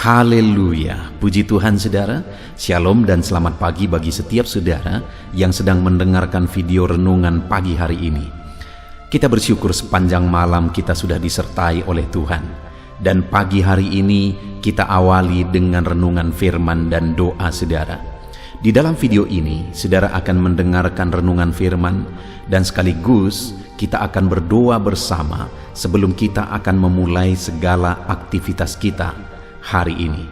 Haleluya, puji Tuhan saudara. Shalom dan selamat pagi bagi setiap saudara yang sedang mendengarkan video renungan pagi hari ini. Kita bersyukur sepanjang malam kita sudah disertai oleh Tuhan. Dan pagi hari ini kita awali dengan renungan firman dan doa saudara. Di dalam video ini saudara akan mendengarkan renungan firman dan sekaligus kita akan berdoa bersama sebelum kita akan memulai segala aktivitas kita hari ini.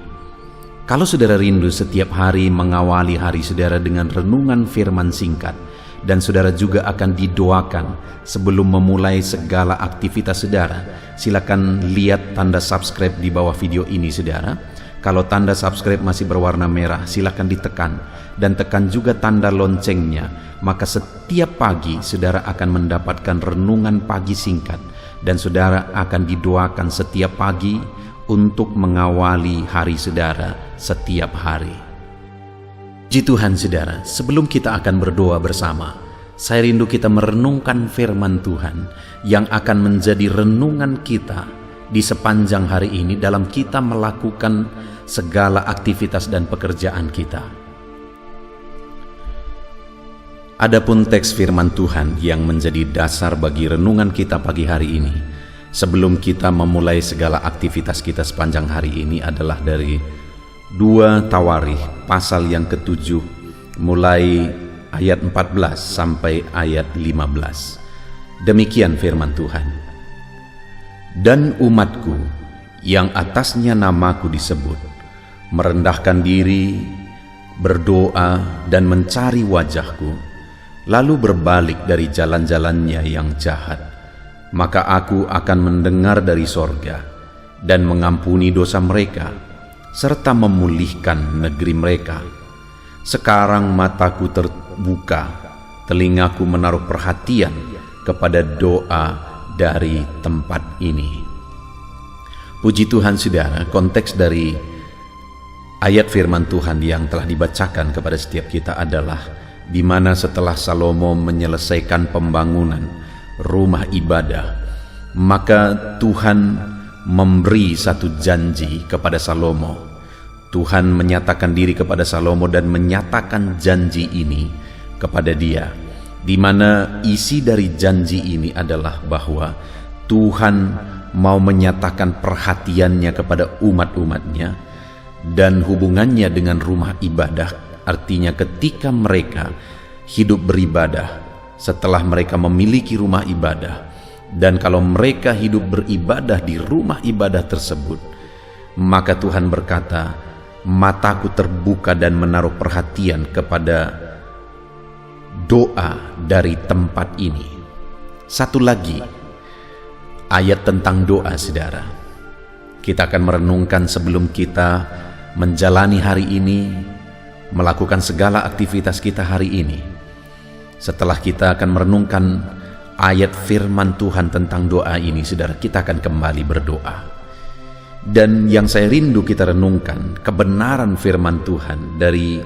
Kalau saudara rindu setiap hari mengawali hari saudara dengan renungan firman singkat, dan saudara juga akan didoakan sebelum memulai segala aktivitas saudara, silakan lihat tanda subscribe di bawah video ini saudara. Kalau tanda subscribe masih berwarna merah, silakan ditekan dan tekan juga tanda loncengnya. Maka setiap pagi saudara akan mendapatkan renungan pagi singkat dan saudara akan didoakan setiap pagi untuk mengawali hari saudara setiap hari. Puji Tuhan saudara, sebelum kita akan berdoa bersama, saya rindu kita merenungkan firman Tuhan yang akan menjadi renungan kita di sepanjang hari ini dalam kita melakukan segala aktivitas dan pekerjaan kita. Adapun teks firman Tuhan yang menjadi dasar bagi renungan kita pagi hari ini, sebelum kita memulai segala aktivitas kita sepanjang hari ini adalah dari 2 Tawarikh pasal yang ke-7 mulai ayat 14 sampai ayat 15. Demikian firman Tuhan. Dan umatku yang atasnya namaku disebut, merendahkan diri, berdoa dan mencari wajahku, lalu berbalik dari jalan-jalannya yang jahat, maka aku akan mendengar dari sorga dan mengampuni dosa mereka, serta memulihkan negeri mereka. Sekarang mataku terbuka, telingaku menaruh perhatian kepada doa dari tempat ini. Puji Tuhan saudara, konteks dari ayat firman Tuhan yang telah dibacakan kepada setiap kita adalah di mana setelah Salomo menyelesaikan pembangunan rumah ibadah, maka Tuhan memberi satu janji kepada Salomo. Tuhan menyatakan diri kepada Salomo dan menyatakan janji ini kepada dia, di mana isi dari janji ini adalah bahwa Tuhan mau menyatakan perhatiannya kepada umat-umatnya dan hubungannya dengan rumah ibadah. Artinya ketika mereka hidup beribadah, setelah mereka memiliki rumah ibadah, dan kalau mereka hidup beribadah di rumah ibadah tersebut, maka Tuhan berkata, mataku terbuka dan menaruh perhatian kepada doa dari tempat ini. Satu lagi ayat tentang doa saudara, kita akan merenungkan sebelum kita menjalani hari ini, melakukan segala aktivitas kita hari ini. Setelah kita akan merenungkan ayat firman Tuhan tentang doa ini saudara, kita akan kembali berdoa. Dan yang saya rindu kita renungkan kebenaran firman Tuhan dari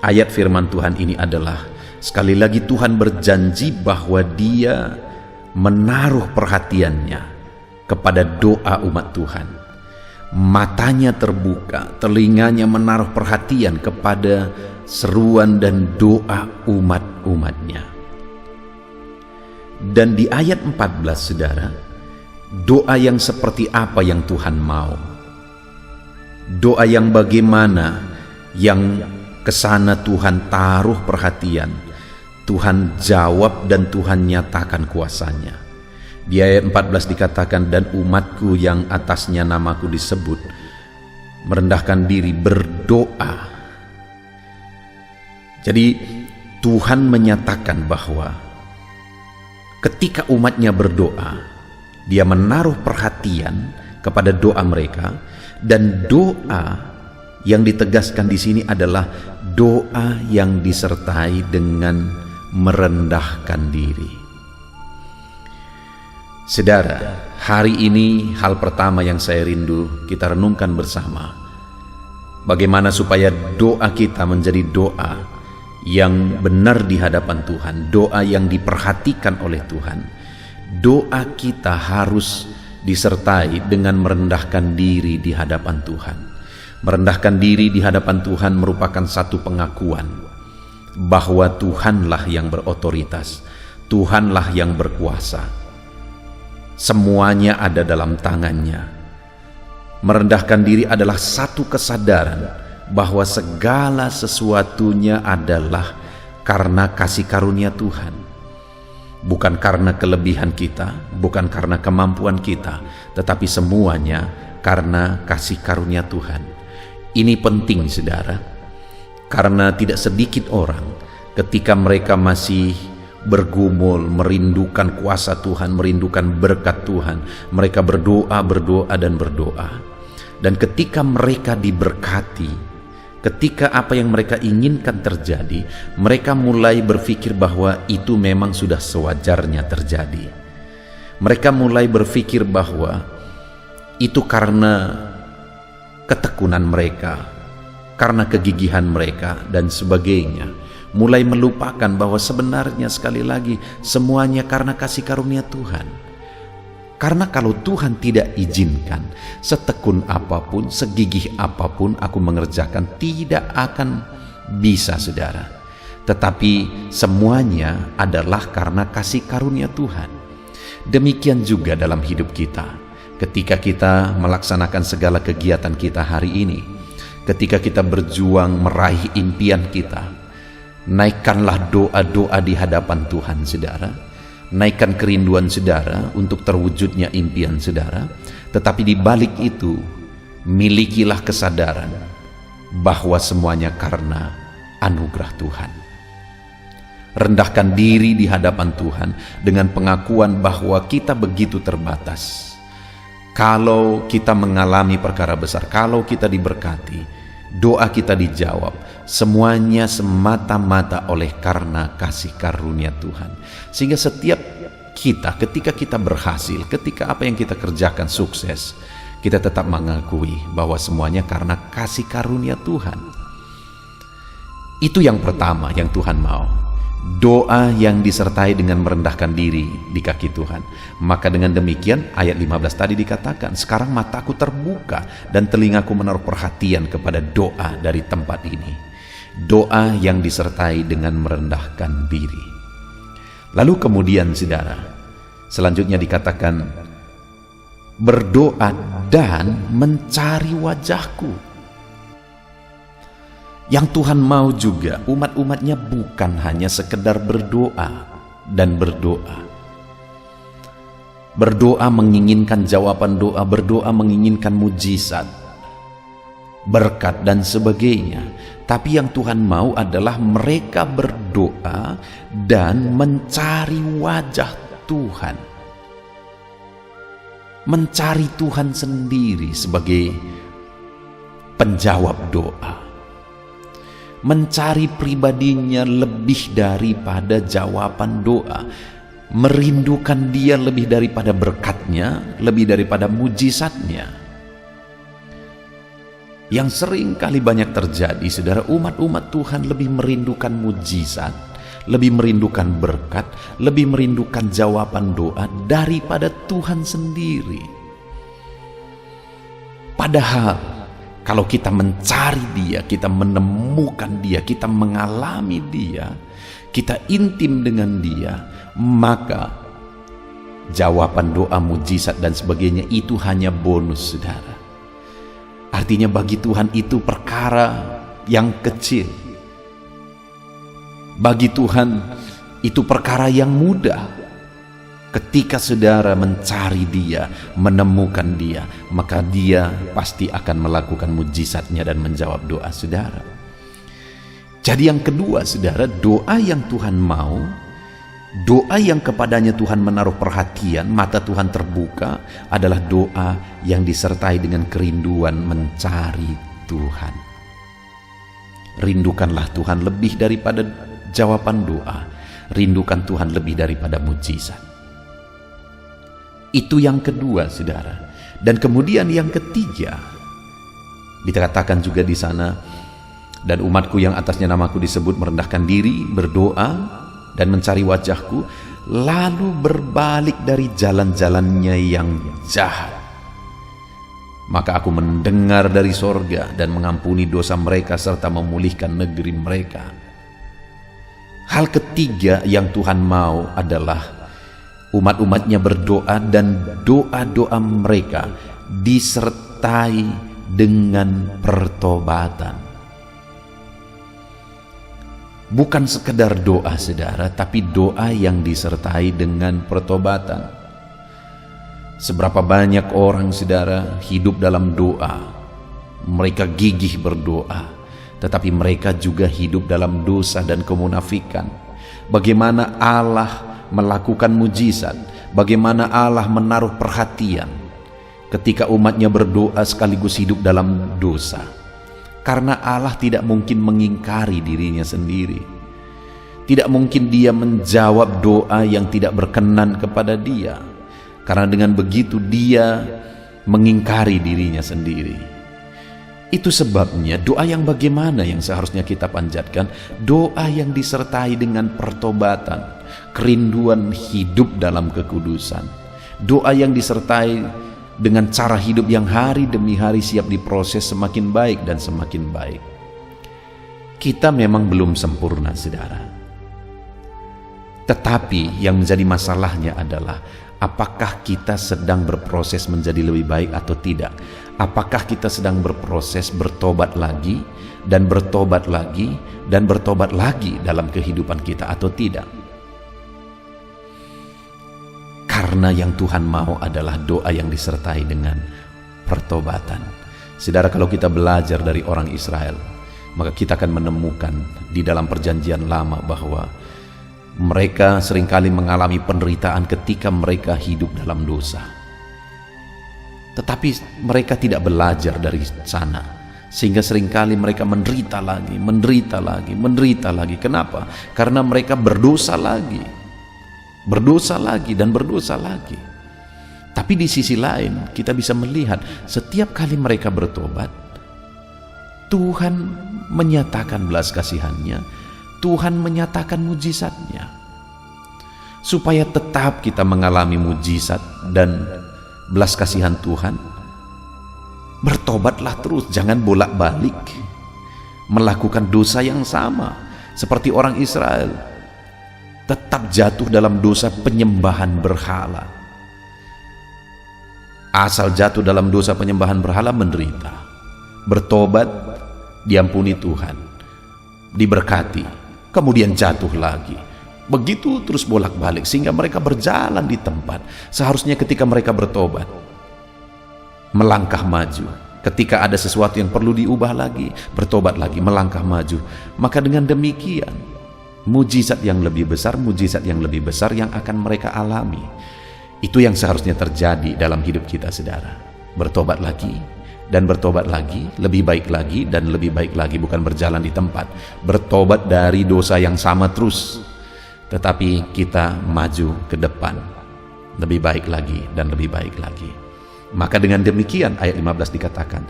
ayat firman Tuhan ini adalah, sekali lagi Tuhan berjanji bahwa Dia menaruh perhatiannya kepada doa umat Tuhan. Matanya terbuka, telinganya menaruh perhatian kepada seruan dan doa umat-umatnya. Dan di ayat 14 saudara, doa yang seperti apa yang Tuhan mau? Doa yang bagaimana yang kesana Tuhan taruh perhatian, Tuhan jawab dan Tuhan nyatakan kuasanya. Di ayat 14 dikatakan, dan umatku yang atasnya namaku disebut, merendahkan diri, berdoa. Jadi Tuhan menyatakan bahwa ketika umatnya berdoa, Dia menaruh perhatian kepada doa mereka, dan doa yang ditegaskan di sini adalah doa yang disertai dengan merendahkan diri. Saudara, hari ini hal pertama yang saya rindu kita renungkan bersama, bagaimana supaya doa kita menjadi doa yang benar di hadapan Tuhan, doa yang diperhatikan oleh Tuhan. Doa kita harus disertai dengan merendahkan diri di hadapan Tuhan. Merendahkan diri di hadapan Tuhan merupakan satu pengakuan bahwa Tuhanlah yang berotoritas, Tuhanlah yang berkuasa. Semuanya ada dalam tangannya. Merendahkan diri adalah satu kesadaran bahwa segala sesuatunya adalah karena kasih karunia Tuhan. Bukan karena kelebihan kita, bukan karena kemampuan kita, tetapi semuanya karena kasih karunia Tuhan. Ini penting, saudara, karena tidak sedikit orang ketika mereka masih bergumul, merindukan kuasa Tuhan, merindukan berkat Tuhan, mereka berdoa dan berdoa. Dan ketika mereka diberkati, ketika apa yang mereka inginkan terjadi, mereka mulai berpikir bahwa itu memang sudah sewajarnya terjadi. Mereka mulai berpikir bahwa itu karena ketekunan mereka, karena kegigihan mereka dan sebagainya. Mulai melupakan bahwa sebenarnya sekali lagi semuanya karena kasih karunia Tuhan. Karena kalau Tuhan tidak izinkan, setekun apapun, segigih apapun aku mengerjakan, tidak akan bisa, saudara. Tetapi semuanya adalah karena kasih karunia Tuhan. Demikian juga dalam hidup kita. Ketika kita melaksanakan segala kegiatan kita hari ini, ketika kita berjuang meraih impian kita, naikkanlah doa-doa di hadapan Tuhan, saudara. Naikkan kerinduan saudara untuk terwujudnya impian saudara. Tetapi di balik itu, milikilah kesadaran bahwa semuanya karena anugerah Tuhan. Rendahkan diri di hadapan Tuhan dengan pengakuan bahwa kita begitu terbatas. Kalau kita mengalami perkara besar, kalau kita diberkati, doa kita dijawab, semuanya semata-mata oleh karena kasih karunia Tuhan. Sehingga setiap kita, ketika kita berhasil, ketika apa yang kita kerjakan sukses, kita tetap mengakui bahwa semuanya karena kasih karunia Tuhan. Itu yang pertama yang Tuhan mau. Doa yang disertai dengan merendahkan diri di kaki Tuhan. Maka dengan demikian ayat 15 tadi dikatakan, sekarang mataku terbuka dan telingaku menaruh perhatian kepada doa dari tempat ini. Doa yang disertai dengan merendahkan diri. Lalu kemudian saudara, selanjutnya dikatakan berdoa dan mencari wajahku. Yang Tuhan mau juga umat-umatnya bukan hanya sekedar berdoa dan berdoa. Berdoa menginginkan jawaban doa, berdoa menginginkan mujizat, berkat dan sebagainya. Tapi yang Tuhan mau adalah mereka berdoa dan mencari wajah Tuhan. Mencari Tuhan sendiri sebagai penjawab doa. Mencari pribadinya lebih daripada jawaban doa. Merindukan dia lebih daripada berkatnya, lebih daripada mujizatnya. Yang sering kali banyak terjadi, saudara, umat-umat Tuhan lebih merindukan mujizat, lebih merindukan berkat, lebih merindukan jawaban doa daripada Tuhan sendiri. Padahal kalau kita mencari dia, kita menemukan dia, kita mengalami dia, kita intim dengan dia, maka jawaban doa, mujizat dan sebagainya itu hanya bonus, saudara. Artinya bagi Tuhan itu perkara yang kecil. Bagi Tuhan itu perkara yang mudah. Ketika saudara mencari dia, menemukan dia, maka dia pasti akan melakukan mujizatnya dan menjawab doa saudara. Jadi yang kedua, saudara, doa yang Tuhan mau, doa yang kepadanya Tuhan menaruh perhatian, mata Tuhan terbuka, adalah doa yang disertai dengan kerinduan mencari Tuhan. Rindukanlah Tuhan lebih daripada jawaban doa. Rindukan Tuhan lebih daripada mujizat. Itu yang kedua, saudara. Dan kemudian yang ketiga, dikatakan juga di sana, dan umatku yang atasnya namaku disebut merendahkan diri, berdoa dan mencari wajahku, lalu berbalik dari jalan-jalannya yang jahat. maka aku mendengar dari sorga dan mengampuni dosa mereka serta memulihkan negeri mereka. Hal ketiga yang Tuhan mau adalah umat-umatnya berdoa dan doa-doa mereka disertai dengan pertobatan. Bukan sekedar doa, saudara, tapi doa yang disertai dengan pertobatan. Seberapa banyak orang, saudara, hidup dalam doa. Mereka gigih berdoa, tetapi mereka juga hidup dalam dosa dan kemunafikan. Bagaimana Allah melakukan mujizat, bagaimana Allah menaruh perhatian ketika umatnya berdoa sekaligus hidup dalam dosa. Karena Allah tidak mungkin mengingkari dirinya sendiri. Tidak mungkin dia menjawab doa yang tidak berkenan kepada dia. Karena dengan begitu dia mengingkari dirinya sendiri. Itu sebabnya doa yang bagaimana yang seharusnya kita panjatkan? Doa yang disertai dengan pertobatan, kerinduan hidup dalam kekudusan. Doa yang disertai dengan cara hidup yang hari demi hari siap diproses semakin baik dan semakin baik. Kita memang belum sempurna, saudara. Tetapi yang menjadi masalahnya adalah apakah kita sedang berproses menjadi lebih baik atau tidak? Apakah kita sedang berproses bertobat lagi dan bertobat lagi dan bertobat lagi dalam kehidupan kita atau tidak? Karena yang Tuhan mau adalah doa yang disertai dengan pertobatan. Saudara, kalau kita belajar dari orang Israel, maka kita akan menemukan di dalam perjanjian lama bahwa mereka seringkali mengalami penderitaan ketika mereka hidup dalam dosa. Tetapi mereka tidak belajar dari sana, sehingga seringkali mereka menderita lagi, menderita lagi, menderita lagi. Kenapa? Karena mereka berdosa lagi. Berdosa lagi dan berdosa lagi. Tapi di sisi lain kita bisa melihat setiap kali mereka bertobat, Tuhan menyatakan belas kasihannya, Tuhan menyatakan mujizatnya. Supaya tetap kita mengalami mujizat dan belas kasihan Tuhan, bertobatlah terus, jangan bolak-balik melakukan dosa yang sama seperti orang Israel. Tetap jatuh dalam dosa penyembahan berhala. Asal jatuh dalam dosa penyembahan berhala, menderita. Bertobat, diampuni Tuhan, diberkati, kemudian jatuh lagi. Begitu terus bolak-balik sehingga mereka berjalan di tempat. Seharusnya ketika mereka bertobat, melangkah maju. Ketika ada sesuatu yang perlu diubah lagi, bertobat lagi, melangkah maju. Maka dengan demikian mujizat yang lebih besar, mujizat yang lebih besar yang akan mereka alami. Itu yang seharusnya terjadi dalam hidup kita, saudara. Bertobat lagi dan bertobat lagi, lebih baik lagi dan lebih baik lagi, bukan berjalan di tempat. Bertobat dari dosa yang sama terus, tetapi kita maju ke depan, lebih baik lagi dan lebih baik lagi. Maka dengan demikian ayat 15 dikatakan,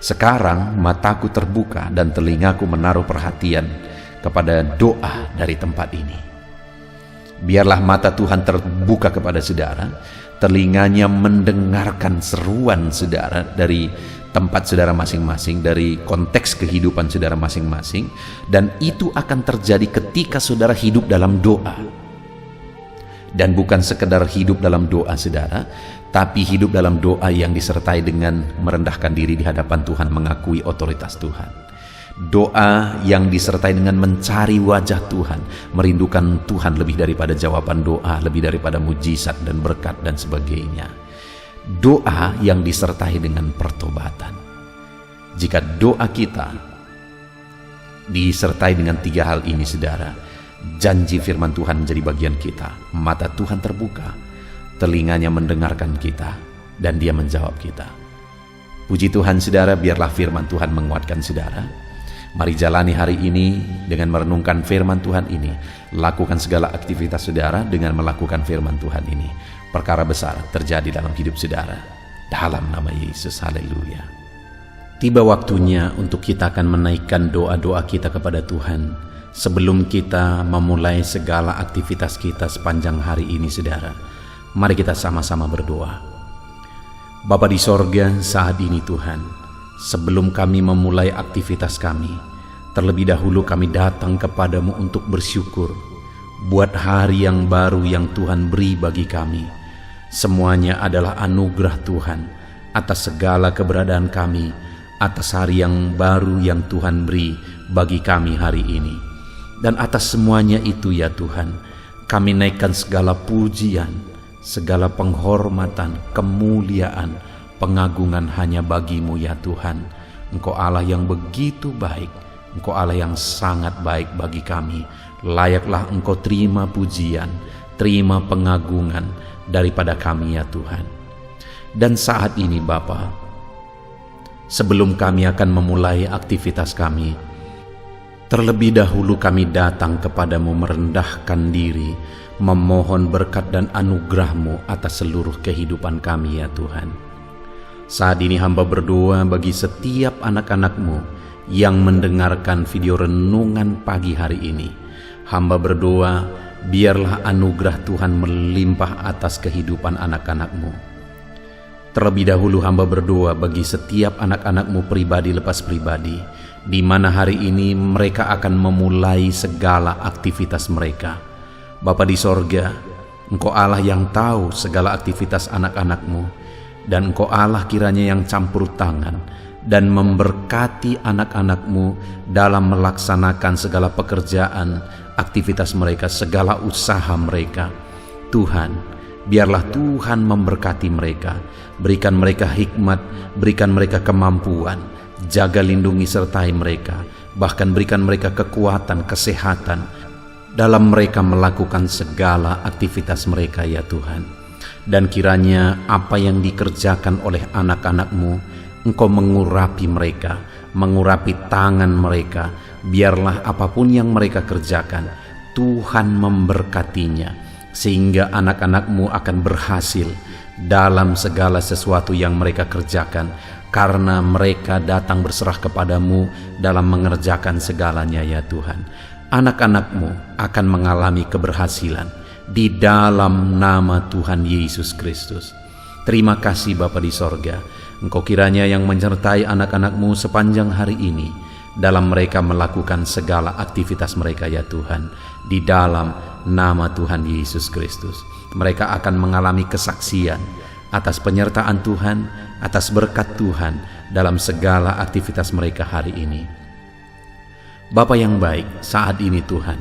sekarang mataku terbuka dan telingaku menaruh perhatian kepada doa dari tempat ini. Biarlah mata Tuhan terbuka kepada saudara, telinganya mendengarkan seruan saudara dari tempat saudara masing-masing, dari konteks kehidupan saudara masing-masing, dan itu akan terjadi ketika saudara hidup dalam doa. Dan bukan sekedar hidup dalam doa, saudara, tapi hidup dalam doa yang disertai dengan merendahkan diri di hadapan Tuhan, mengakui otoritas Tuhan. Doa yang disertai dengan mencari wajah Tuhan, merindukan Tuhan lebih daripada jawaban doa, lebih daripada mujizat dan berkat dan sebagainya. Doa yang disertai dengan pertobatan. Jika doa kita disertai dengan tiga hal ini, saudara, janji firman Tuhan menjadi bagian kita. Mata Tuhan terbuka, telinganya mendengarkan kita, dan dia menjawab kita. Puji Tuhan, saudara, biarlah firman Tuhan menguatkan saudara. Mari jalani hari ini dengan merenungkan firman Tuhan ini. Lakukan segala aktivitas saudara dengan melakukan firman Tuhan ini. Perkara besar terjadi dalam hidup saudara. Dalam nama Yesus, haleluya. Tiba waktunya untuk kita akan menaikkan doa-doa kita kepada Tuhan. Sebelum kita memulai segala aktivitas kita sepanjang hari ini, saudara, mari kita sama-sama berdoa. Bapa di sorga, saat ini Tuhan, sebelum kami memulai aktivitas kami, terlebih dahulu kami datang kepadamu untuk bersyukur buat hari yang baru yang Tuhan beri bagi kami. Semuanya adalah anugerah Tuhan atas segala keberadaan kami, atas hari yang baru yang Tuhan beri bagi kami hari ini. Dan atas semuanya itu ya Tuhan, kami naikkan segala pujian, segala penghormatan, kemuliaan, pengagungan hanya bagi-Mu ya Tuhan. Engkau Allah yang begitu baik, Engkau Allah yang sangat baik bagi kami. Layaklah Engkau terima pujian, terima pengagungan daripada kami ya Tuhan. Dan saat ini Bapa, sebelum kami akan memulai aktivitas kami, terlebih dahulu kami datang kepadamu merendahkan diri, memohon berkat dan anugerah-Mu atas seluruh kehidupan kami ya Tuhan. Saat ini hamba berdoa bagi setiap anak-anak-Mu yang mendengarkan video renungan pagi hari ini. Hamba berdoa, biarlah anugerah Tuhan melimpah atas kehidupan anak-anak-Mu. Terlebih dahulu hamba berdoa bagi setiap anak-anak-Mu pribadi lepas pribadi, di mana hari ini mereka akan memulai segala aktivitas mereka. Bapa di sorga, Engkau Allah yang tahu segala aktivitas anak-anak-Mu, dan Engkau Allah kiranya yang campur tangan dan memberkati anak-anak-Mu dalam melaksanakan segala pekerjaan, aktivitas mereka, segala usaha mereka. Tuhan, biarlah Tuhan memberkati mereka, berikan mereka hikmat, berikan mereka kemampuan, jaga lindungi sertai mereka, bahkan berikan mereka kekuatan, kesehatan dalam mereka melakukan segala aktivitas mereka ya Tuhan. Dan kiranya apa yang dikerjakan oleh anak-anak-Mu, Engkau mengurapi mereka, mengurapi tangan mereka. Biarlah apapun yang mereka kerjakan, Tuhan memberkatinya, sehingga anak-anak-Mu akan berhasil dalam segala sesuatu yang mereka kerjakan, karena mereka datang berserah kepadamu dalam mengerjakan segalanya ya Tuhan. Anak-anak-Mu akan mengalami keberhasilan di dalam nama Tuhan Yesus Kristus. Terima kasih Bapa di sorga, Engkau kiranya yang menyertai anak-anak-Mu sepanjang hari ini dalam mereka melakukan segala aktivitas mereka ya Tuhan. Di dalam nama Tuhan Yesus Kristus, mereka akan mengalami kesaksian atas penyertaan Tuhan, atas berkat Tuhan dalam segala aktivitas mereka hari ini. Bapa yang baik, saat ini Tuhan,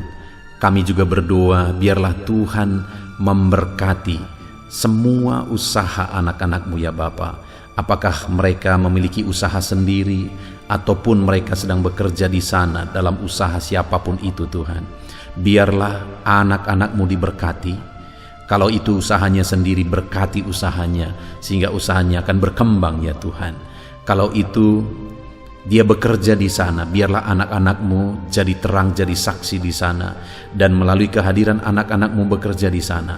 kami juga berdoa biarlah Tuhan memberkati semua usaha anak-anak-Mu ya Bapa. Apakah mereka memiliki usaha sendiri ataupun mereka sedang bekerja di sana dalam usaha siapapun itu Tuhan. Biarlah anak-anak-Mu diberkati. Kalau itu usahanya sendiri, berkati usahanya sehingga usahanya akan berkembang ya Tuhan. Kalau itu dia bekerja di sana, biarlah anak-anak-Mu jadi terang, jadi saksi di sana, dan melalui kehadiran anak-anak-Mu bekerja di sana,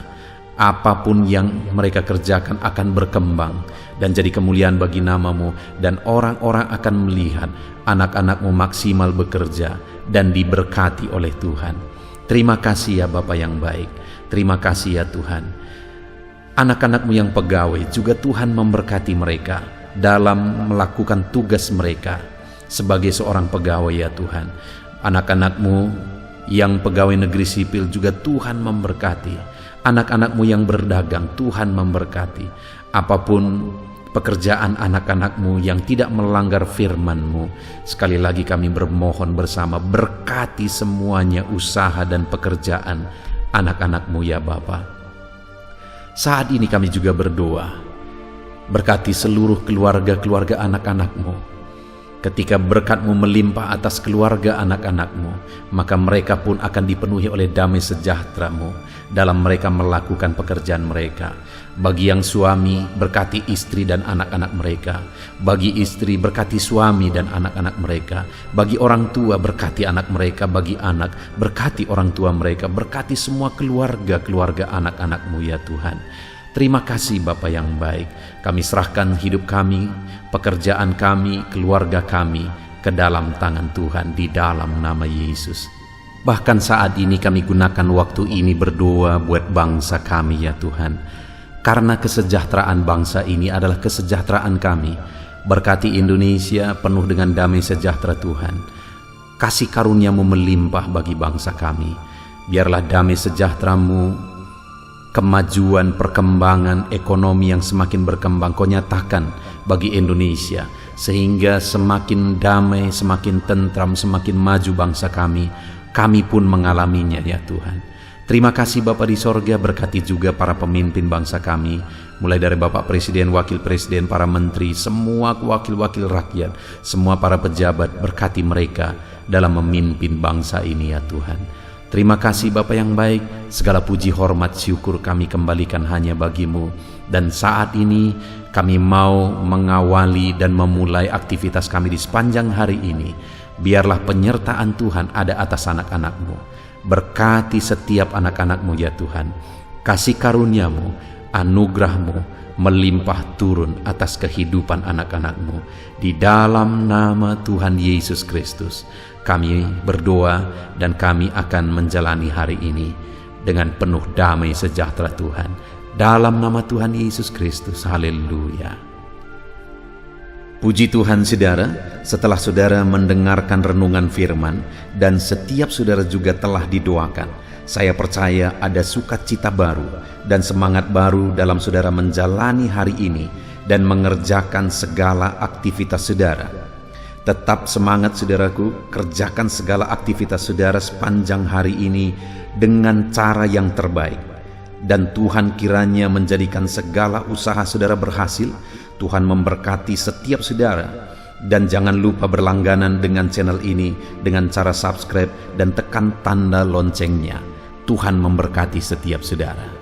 apapun yang mereka kerjakan akan berkembang dan jadi kemuliaan bagi nama-Mu, dan orang-orang akan melihat anak-anak-Mu maksimal bekerja dan diberkati oleh Tuhan. Terima kasih ya Bapa yang baik, terima kasih ya Tuhan. Anak-anak-Mu yang pegawai juga Tuhan memberkati mereka dalam melakukan tugas mereka sebagai seorang pegawai ya Tuhan. Anak-anak-Mu yang pegawai negeri sipil juga Tuhan memberkati. Anak-anak-Mu yang berdagang Tuhan memberkati. Apapun pekerjaan anak-anak-Mu yang tidak melanggar firman-Mu, sekali lagi kami bermohon bersama, berkati semuanya usaha dan pekerjaan anak-anak-Mu ya Bapa. Saat ini kami juga berdoa, berkati seluruh keluarga-keluarga anak-anak-Mu. Ketika berkat-Mu melimpah atas keluarga anak-anak-Mu, maka mereka pun akan dipenuhi oleh damai sejahtera-Mu dalam mereka melakukan pekerjaan mereka. Bagi yang suami, berkati istri dan anak-anak mereka. Bagi istri, berkati suami dan anak-anak mereka. Bagi orang tua, berkati anak mereka. Bagi anak, berkati orang tua mereka. Berkati semua keluarga-keluarga anak-anak-Mu ya Tuhan. Terima kasih Bapa yang baik. Kami serahkan hidup kami, pekerjaan kami, keluarga kami ke dalam tangan Tuhan di dalam nama Yesus. Bahkan saat ini kami gunakan waktu ini berdoa buat bangsa kami ya Tuhan. Karena kesejahteraan bangsa ini adalah kesejahteraan kami. Berkati Indonesia penuh dengan damai sejahtera Tuhan. Kasih karunia-Mu melimpah bagi bangsa kami. Biarlah damai sejahtera-Mu, kemajuan, perkembangan ekonomi yang semakin berkembang Kau nyatakan bagi Indonesia, sehingga semakin damai, semakin tentram, semakin maju bangsa kami. Kami pun mengalaminya ya Tuhan. Terima kasih Bapa di sorga, berkati juga para pemimpin bangsa kami, mulai dari Bapak Presiden, Wakil Presiden, para menteri, semua wakil-wakil rakyat, semua para pejabat, berkati mereka dalam memimpin bangsa ini ya Tuhan. Terima kasih Bapa yang baik, segala puji hormat syukur kami kembalikan hanya bagi-Mu. Dan saat ini kami mau mengawali dan memulai aktivitas kami di sepanjang hari ini. Biarlah penyertaan Tuhan ada atas anak-anak-Mu. Berkati setiap anak-anak-Mu ya Tuhan. Kasih karunia-Mu, anugerah-Mu melimpah turun atas kehidupan anak-anak-Mu. Di dalam nama Tuhan Yesus Kristus kami berdoa, dan kami akan menjalani hari ini dengan penuh damai sejahtera Tuhan. Dalam nama Tuhan Yesus Kristus, haleluya. Puji Tuhan saudara, setelah saudara mendengarkan renungan firman dan setiap saudara juga telah didoakan, saya percaya ada sukacita baru dan semangat baru dalam saudara menjalani hari ini dan mengerjakan segala aktivitas saudara. Tetap semangat saudaraku, kerjakan segala aktivitas saudara sepanjang hari ini dengan cara yang terbaik. Dan Tuhan kiranya menjadikan segala usaha saudara berhasil. Tuhan memberkati setiap saudara. Dan jangan lupa berlangganan dengan channel ini dengan cara subscribe dan tekan tanda loncengnya. Tuhan memberkati setiap saudara.